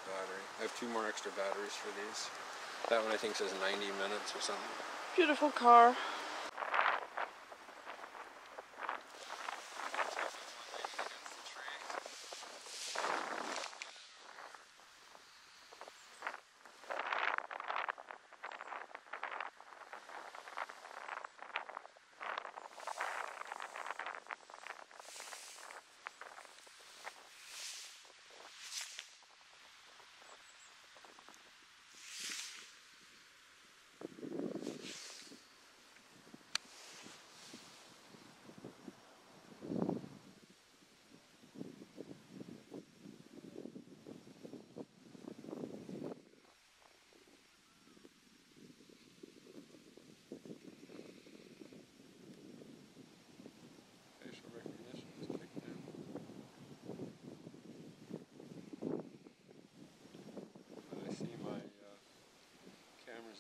battery. I have 2 more extra batteries for these. That one I think says 90 minutes or something. Beautiful car.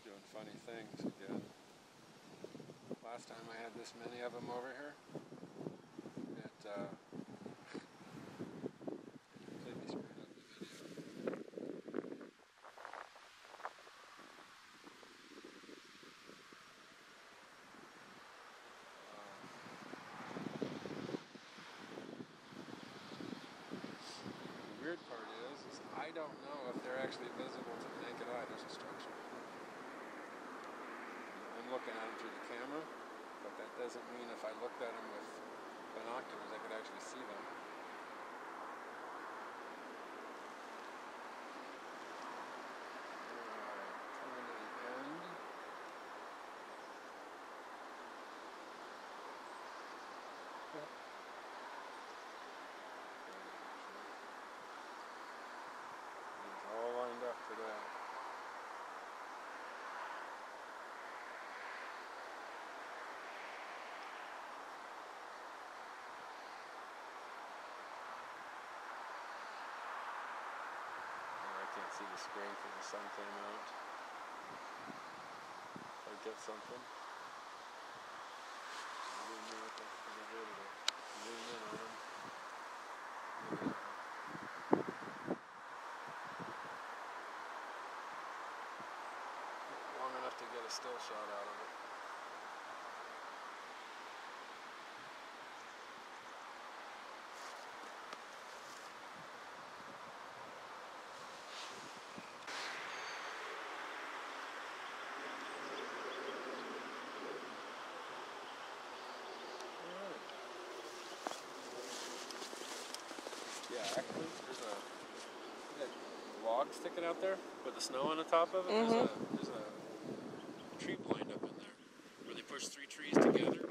Doing funny things again. Last time I had this many of them over here, it completely screwed up the video. The weird part is I don't know if they're actually visible to the naked eye. There's a structure. I'm looking at them through the camera, but that doesn't mean if I looked at them with binoculars I could actually see them. Coming to the end. It's all lined up for that. I can't see the screen because the sun came out. If I get something. Zoom in on them. Long enough to get a still shot out of it. Yeah, actually, there's a log sticking out there with the snow on the top of it. There's a tree blind up in there where they push 3 trees together.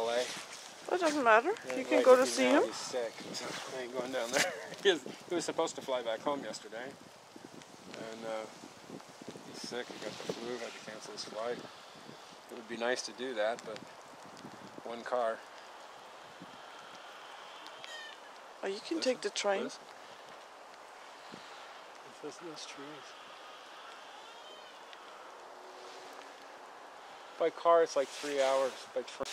LA. It doesn't matter. Yeah, You can right, go to he's see now, him. He's sick. So I ain't going down there. He was supposed to fly back home yesterday. And he's sick. He got the flu. Had to cancel his flight. It would be nice to do that, but one car. Oh, you can take the train. It says those trees. By car, it's like 3 hours. By train.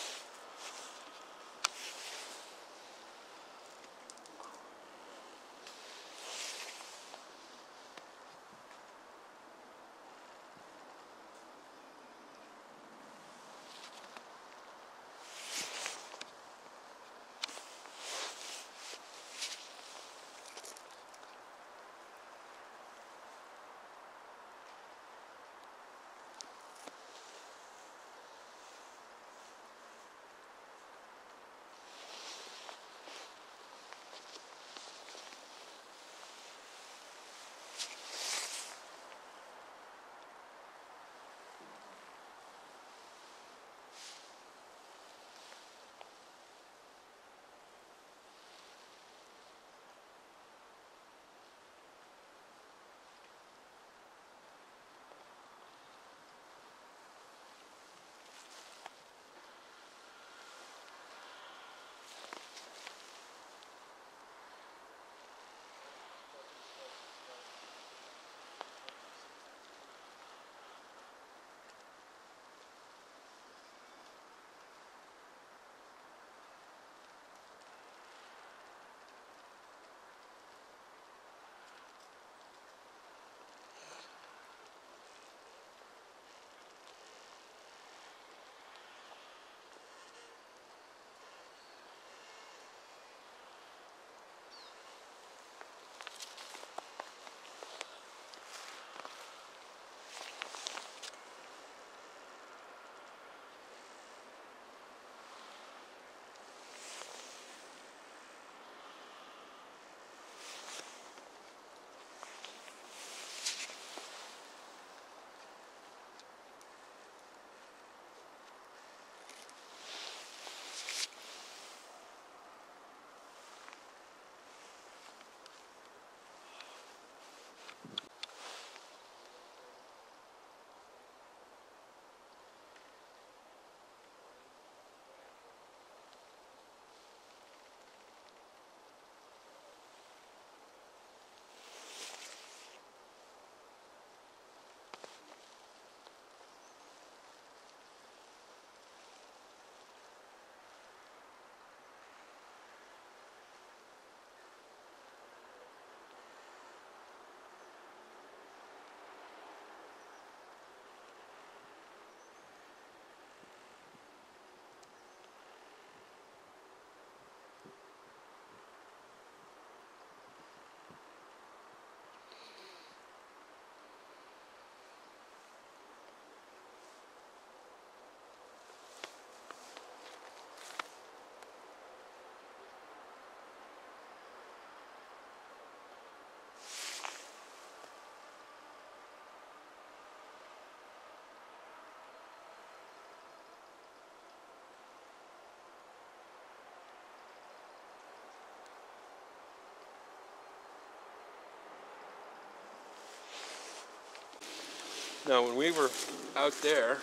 Now, when we were out there,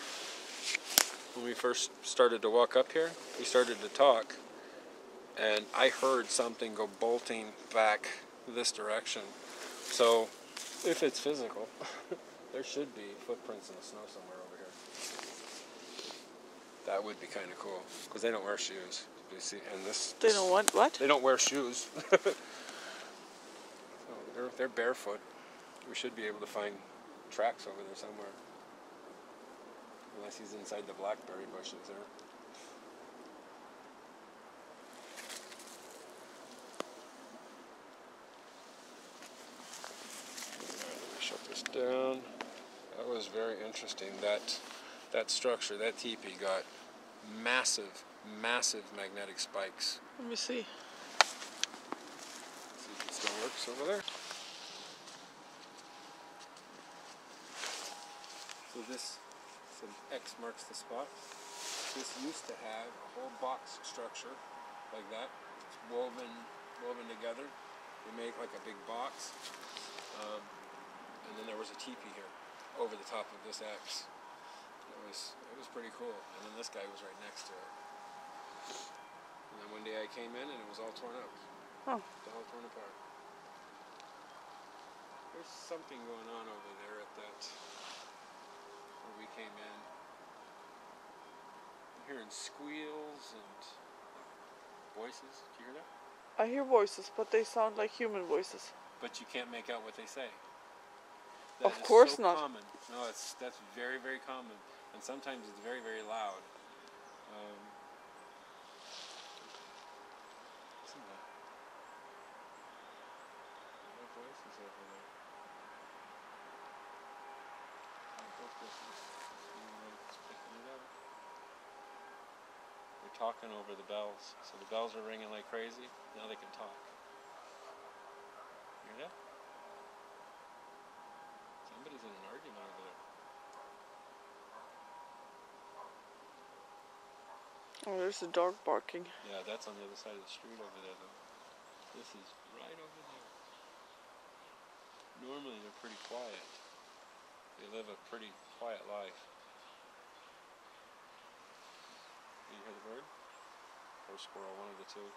when we first started to walk up here, we started to talk, and I heard something go bolting back this direction. So, if it's physical, there should be footprints in the snow somewhere over here. That would be kind of cool, because they don't wear shoes. You see, and They don't want what? They don't wear shoes. So they're barefoot. We should be able to find tracks over there somewhere. Unless he's inside the blackberry bushes there. Let me shut this down. That was very interesting. That structure, that teepee got massive, massive magnetic spikes. Let me see. See if it still works over there. So this, some X marks the spot. this used to have a whole box structure like that. It's woven together. They make like a big box. And then there was a teepee here over the top of this X. It was pretty cool. And then this guy was right next to it. And then one day I came in and it was all torn up. Oh. It's all torn apart. There's something going on over there at that where we came in. I'm hearing squeals and voices. Did you hear that? I hear voices, but they sound like human voices. But you can't make out what they say. Of course so not. Common. No, that's very, very common, and sometimes it's very, very loud. Listen to that. No voices over there. It's picking it up. They're talking over the bells, so the bells are ringing like crazy. Now they can talk. You hear that? Somebody's in an argument over there. Oh, there's a dog barking. Yeah, that's on the other side of the street over there, though. This is right over there. Normally, they're pretty quiet. They live a pretty quiet life. You hear the bird? Or squirrel, one of the two.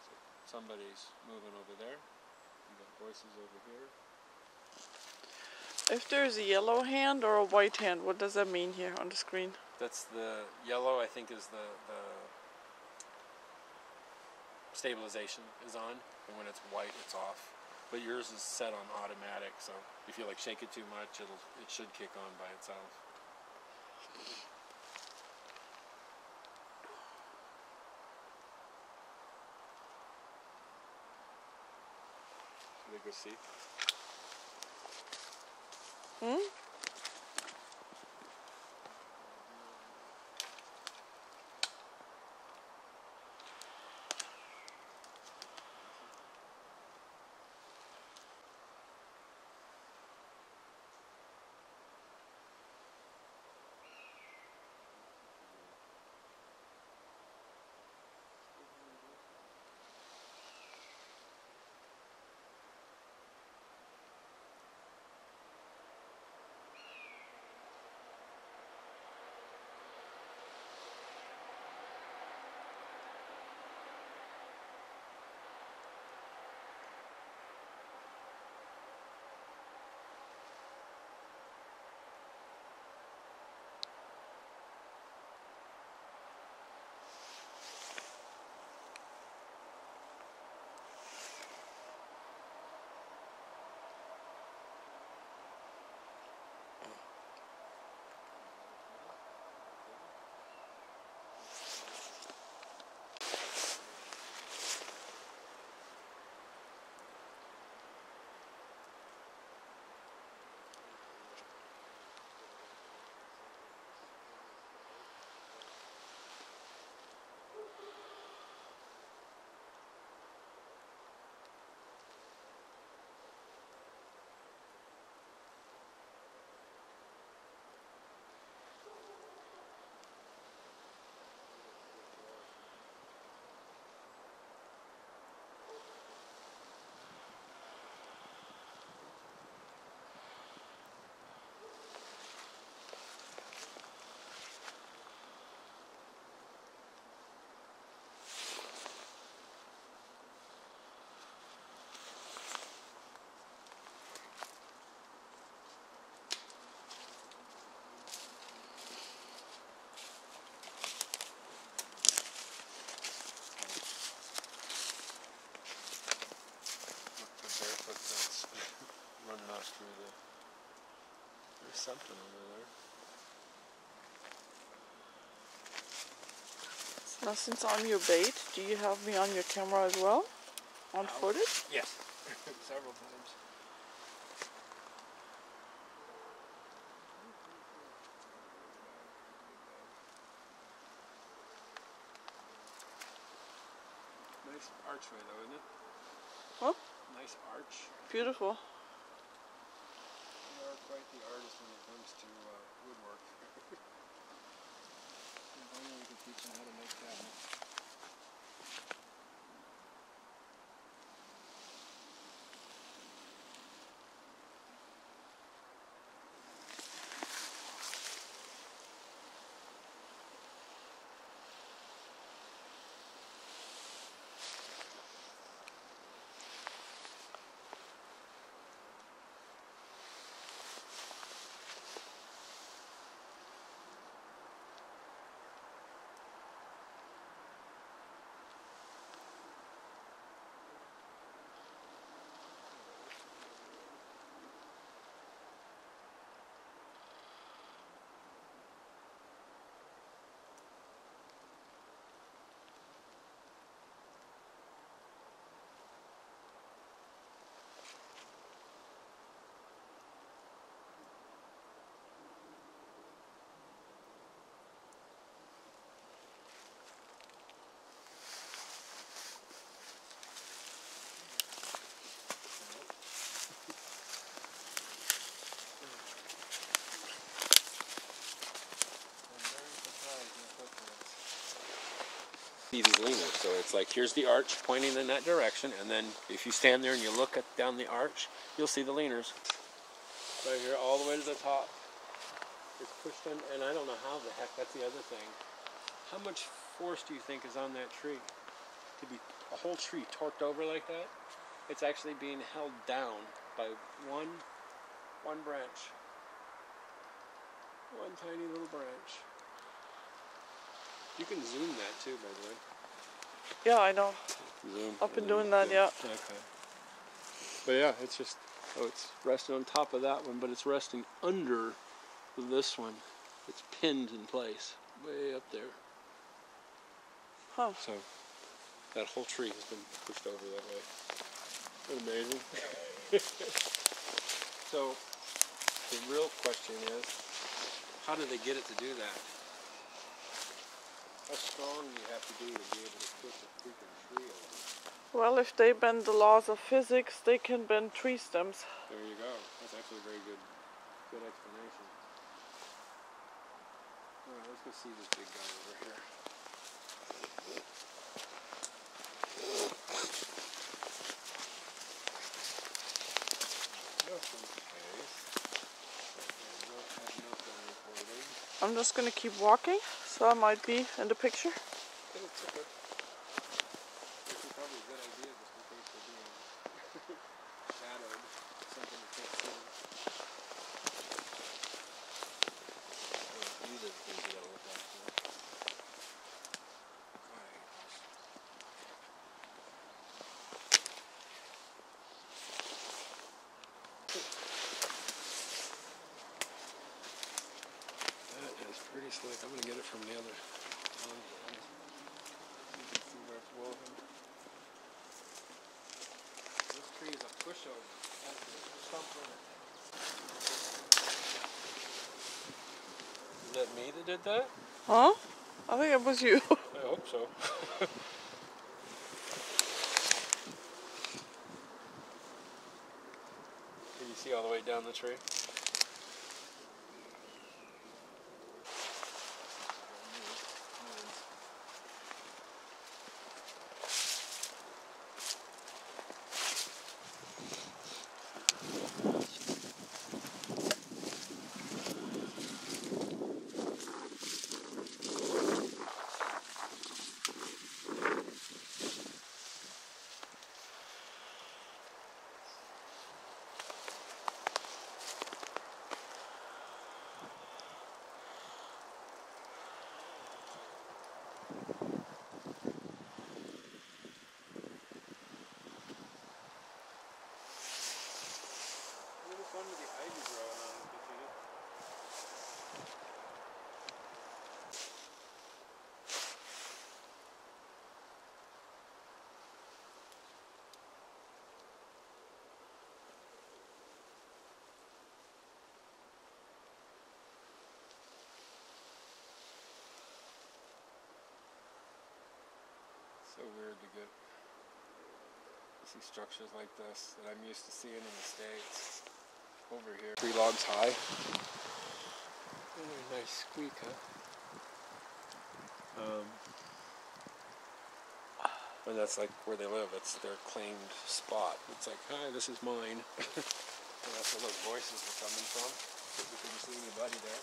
So somebody's moving over there. You got voices over here. If there's a yellow hand or a white hand, what does that mean here on the screen? That's the yellow, I think, is the stabilization is on, and when it's white, it's off. But yours is set on automatic, so if you like shake it too much, it should kick on by itself. Should we go see? Hmm? Running off through there's something over there. Now, since I'm your bait, do you have me on your camera as well? On footage? Yes. Several times. Nice archway though, isn't it? Huh? Nice arch. Beautiful. You are quite the artist when it comes to woodwork. Finally, we can teach them how to make cabinets. See these leaners, so it's like here's the arch pointing in that direction, and then if you stand there and you look down the arch, you'll see the leaners. Right here, all the way to the top. It's pushed in, and I don't know how the heck, that's the other thing. How much force do you think is on that tree? To be a whole tree torqued over like that? It's actually being held down by one branch. One tiny little branch. You can zoom that too, by the way. Yeah, I know. Zoom. I've been doing that, yeah. Okay. But yeah, it's just, oh, it's resting on top of that one, but it's resting under this one. It's pinned in place, way up there. Huh. So, that whole tree has been pushed over that way. Isn't that amazing? So, the real question is, how do they get it to do that? How strong do you have to be able to push a freaking tree over? Well, if they bend the laws of physics, they can bend tree stems. There you go. That's actually a very good explanation. Alright, let's go see this big guy over here. Nothing case. Nothing recording. I'm just gonna keep walking, so I might be in the picture. It's okay. This is probably a good idea just in case we're being shadowed. Something we can't see. These are the things you gotta look out for. That is pretty slick. I'm gonna get it from the other. You can see where it's woven. This tree is a pushover. That's a stump in it. Is that me that did that? Huh? I think it was you. I hope so. Can you see all the way down the tree? What is the ivy growing on it, Bettina? So weird to see structures like this that I'm used to seeing in the States. Over here. 3 logs high. Very nice squeak, huh? And that's like where they live. It's their claimed spot. It's like, hi, this is mine. And that's where those voices were coming from. Because we couldn't see anybody there.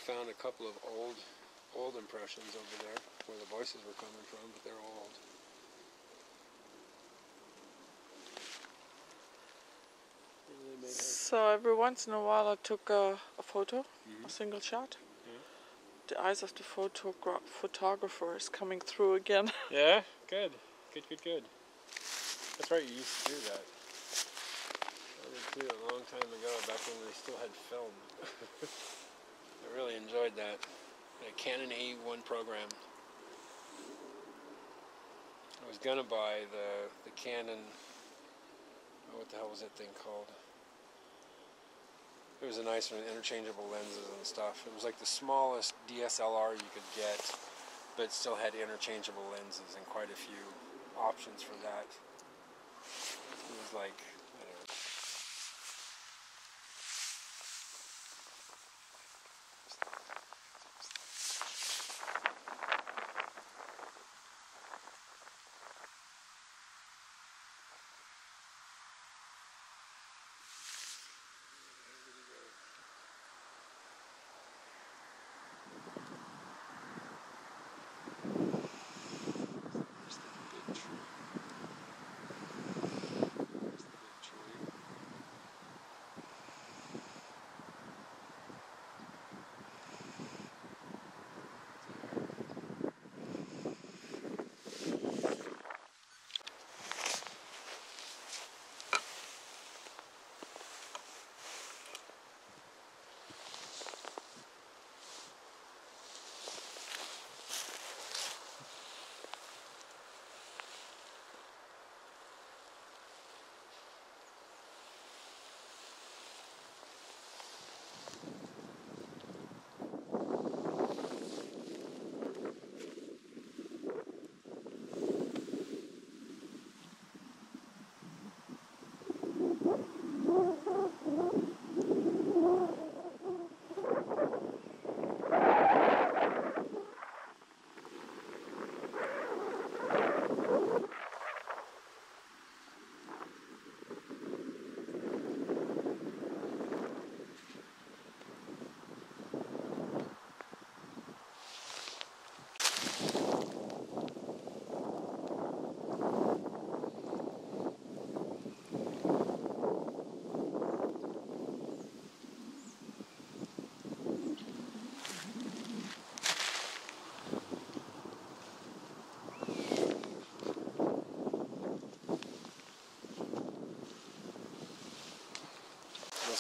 Found a couple of old impressions over there where the voices were coming from, but they're old. So every once in a while I took a photo, a single shot. Yeah. The eyes of the photographer is coming through again. Yeah, good. Good. That's right, you used to do that. I did too a long time ago, back when we still had film. I really enjoyed that. A Canon A1 program. I was gonna buy the Canon, what the hell was that thing called? It was a nice one, interchangeable lenses and stuff. It was like the smallest DSLR you could get, but still had interchangeable lenses and quite a few options for that. It was like, I don't know.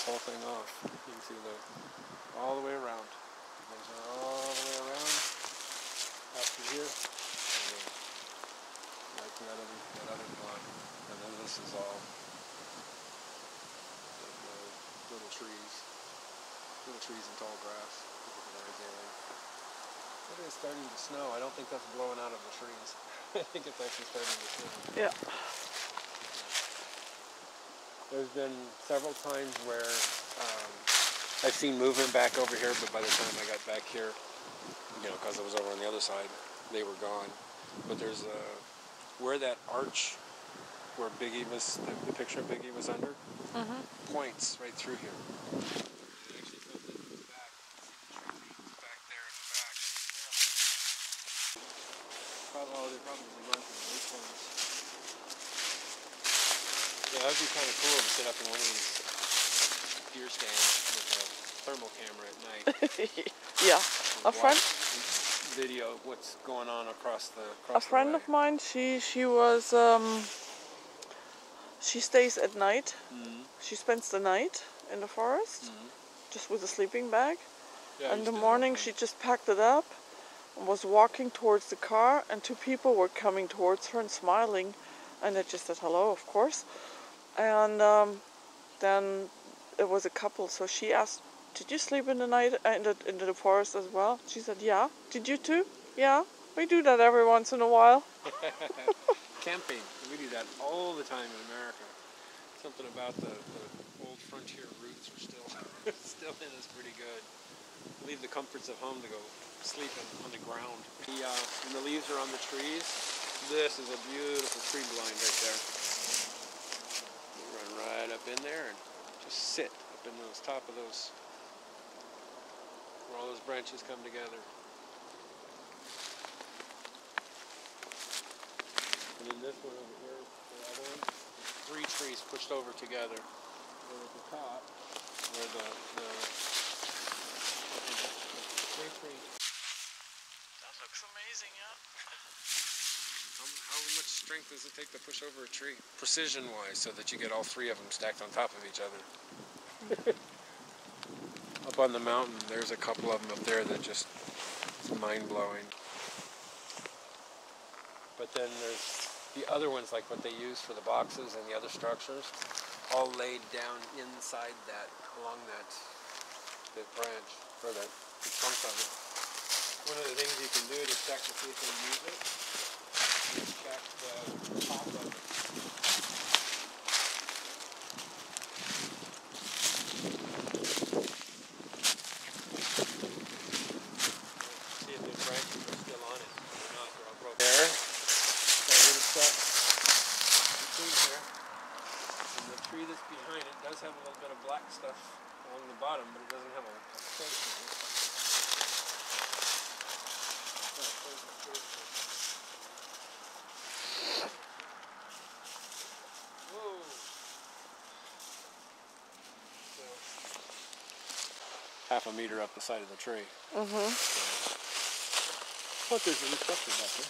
whole thing off. You can see all the way around. Those are all the way around up to here. And then right to that other block. And then this is all the little trees and tall grass. It is starting to snow. I don't think that's blowing out of the trees. I think it's actually starting to snow. Yeah. There's been several times where I've seen movement back over here, but by the time I got back here, you know, because I was over on the other side, they were gone. But there's where that arch, where Biggie was, the picture of Biggie was under, points right through here. Oh, they probably run from these ones. Yeah, that would be kind of cool to sit up in one of these deer stands with a thermal camera at night. Yeah, a friend. Video what's going on across the. A friend of mine. She was. She stays at night. She spends the night in the forest, just with a sleeping bag. Yeah, in the morning, she just packed it up. Was walking towards the car, and two people were coming towards her and smiling, and I just said hello, of course. And then it was a couple, so she asked, "Did you sleep in the night in the forest as well?" She said, "Yeah." "Did you too?" "Yeah, we do that every once in a while." Camping, we do that all the time in America. Something about the old frontier roots are still in us pretty good. Leave the comforts of home to go sleeping on the ground. When the leaves are on the trees, this is a beautiful tree blind right there. You run right up in there and just sit up in those top of those, where all those branches come together. And then this one over here, the other one, 3 trees pushed over together. And at the top, where the tree. That looks amazing, yeah. How much strength does it take to push over a tree? Precision-wise, so that you get all 3 of them stacked on top of each other. Up on the mountain, there's a couple of them up there that just, it's mind-blowing. But then there's the other ones, like what they use for the boxes and the other structures, all laid down inside that, along that branch, or the trunk of it. One of the things you can do to check to see if they use it is check the top of it. See if the branches are still on it. They're not, they're all broken. There. Got a little stuff between here. And the tree that's behind it does have a little bit of black stuff along the bottom, but it doesn't have a trace of it. Whoa. So, half a meter up the side of the tree. But there's a structure back there.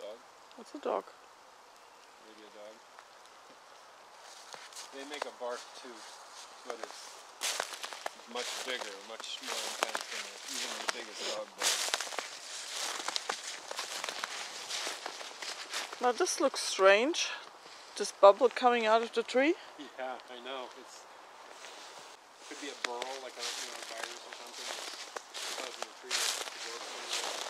Dog? What's a dog? Maybe a dog. They make a bark too, but it's much bigger, much more intense than even the biggest dog bark. Now this looks strange. This bubble coming out of the tree. Yeah, I know. It could be a burrow, like a virus or something that's causing the tree to grow somewhere.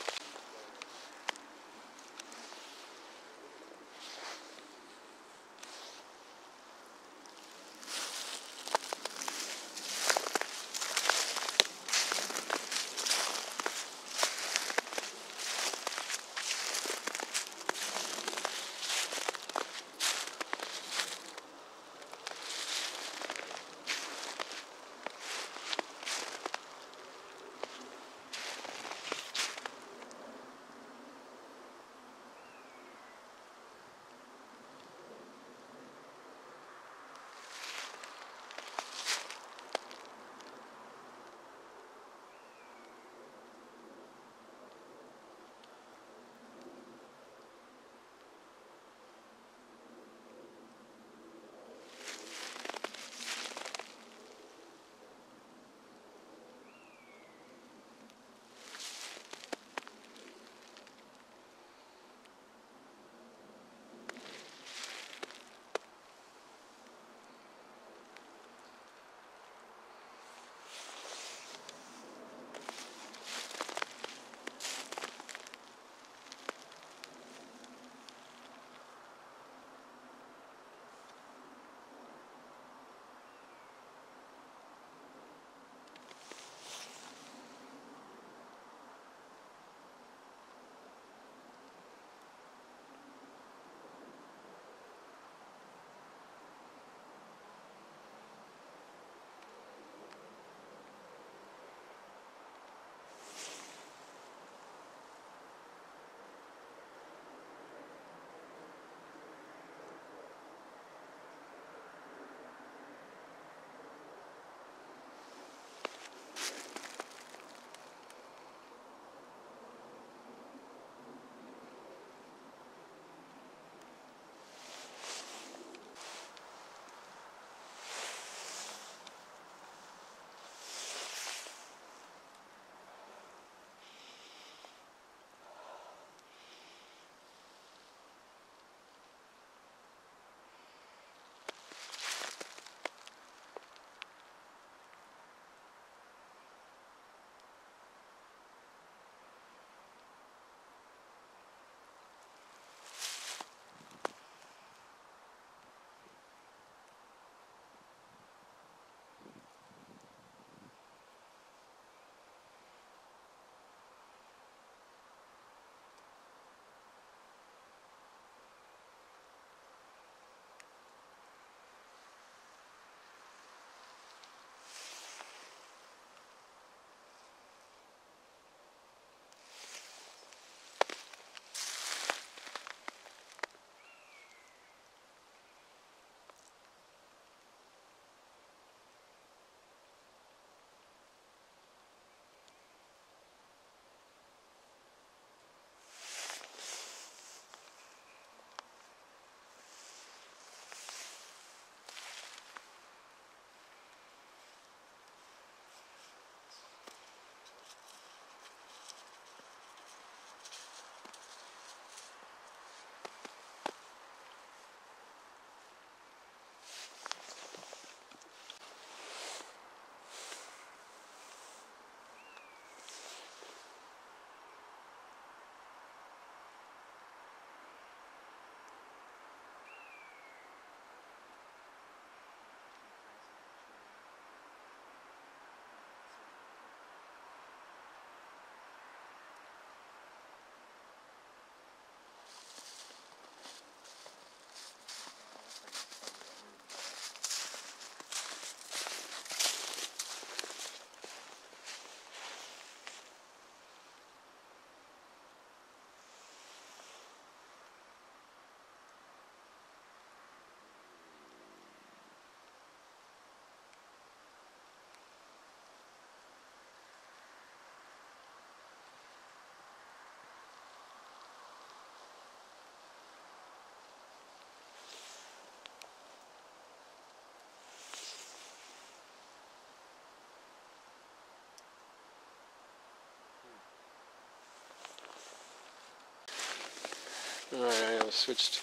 Alright, I switched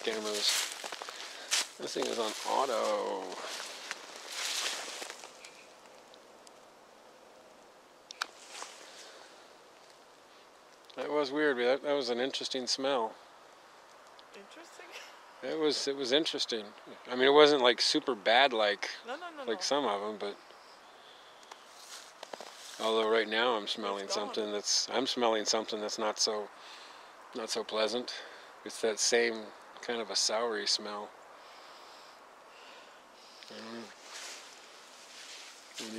cameras. This thing is on auto. That was weird. That was an interesting smell. Interesting? It was interesting. I mean, it wasn't like super bad like No. some of them, but although right now I'm smelling something that's not so pleasant. It's that same kind of a soury smell. I don't know.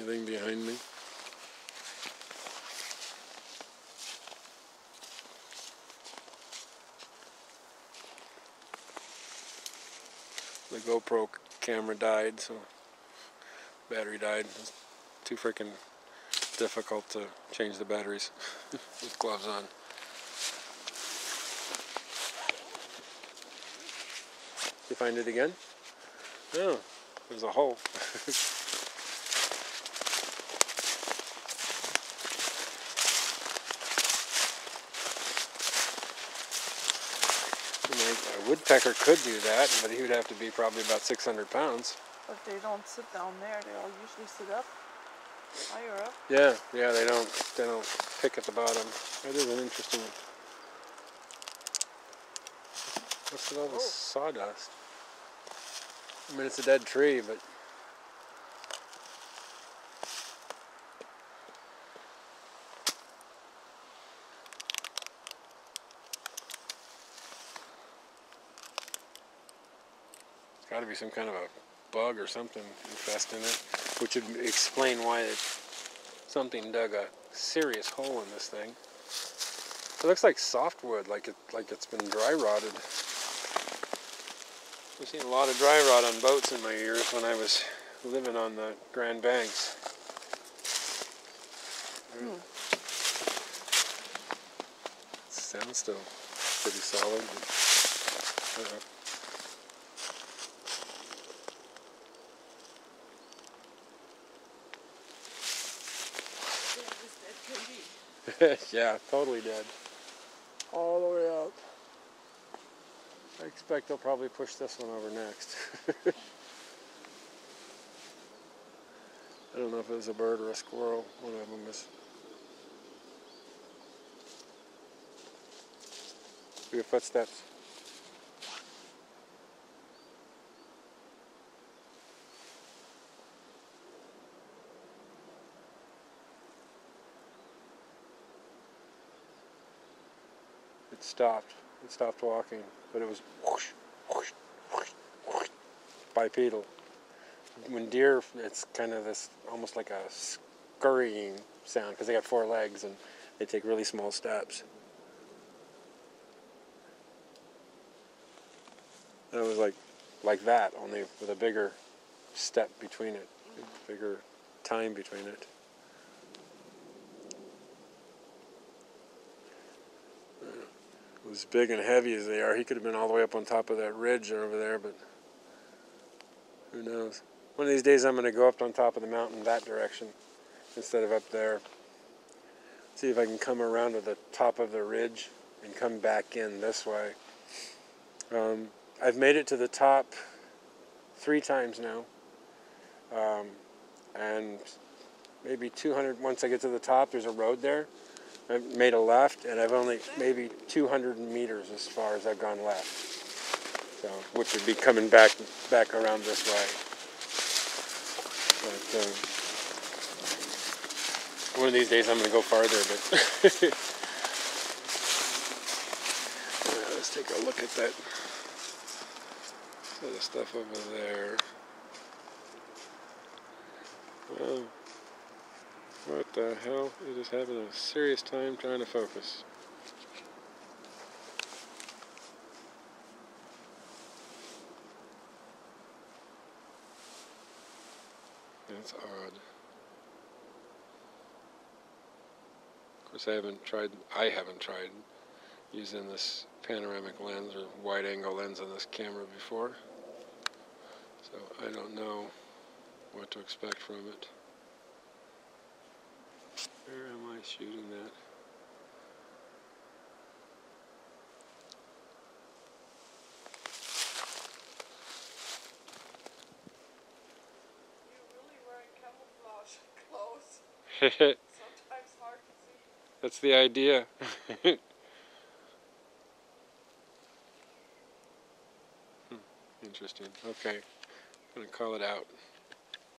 Anything behind me? The GoPro camera died, so battery died. It's too freaking difficult to change the batteries with gloves on. You find it again? Oh, there's a hole. A woodpecker could do that, but he would have to be probably about 600 pounds. But they don't sit down there. They all usually sit up, higher up. Yeah, they don't pick at the bottom. That is an interesting. What's with all this sawdust? I mean, it's a dead tree, but it's got to be some kind of a bug or something infesting it, which would explain why something dug a serious hole in this thing. It looks like softwood, like it's been dry rotted. I've seen a lot of dry rot on boats in my years when I was living on the Grand Banks. It sounds still pretty solid. Yeah, totally dead. All the way out. I expect they'll probably push this one over next. I don't know if it was a bird or a squirrel. One of them is. Your footsteps. It stopped. It stopped walking, but it was whoosh, whoosh, whoosh, whoosh, bipedal. When deer, it's kind of this, almost like a scurrying sound, because they got 4 legs and they take really small steps. And it was like that, only with a bigger step between it, bigger time between it. As big and heavy as they are, he could have been all the way up on top of that ridge over there, but who knows. One of these days I'm going to go up on top of the mountain that direction instead of up there. See if I can come around to the top of the ridge and come back in this way. I've made it to the top 3 times now, and maybe 200, once I get to the top, there's a road there. I've made a left, and I've only maybe 200 meters as far as I've gone left. So, which would be coming back around this way. But one of these days I'm going to go farther. But let's take a look at that other stuff over there. Wow. What the hell? It is having a serious time trying to focus. That's odd. Of course, I haven't tried using this panoramic lens or wide angle lens on this camera before. So I don't know what to expect from it. Where am I shooting that? Sometimes hard to see. That's the idea. Interesting. Okay. I'm going to call it out.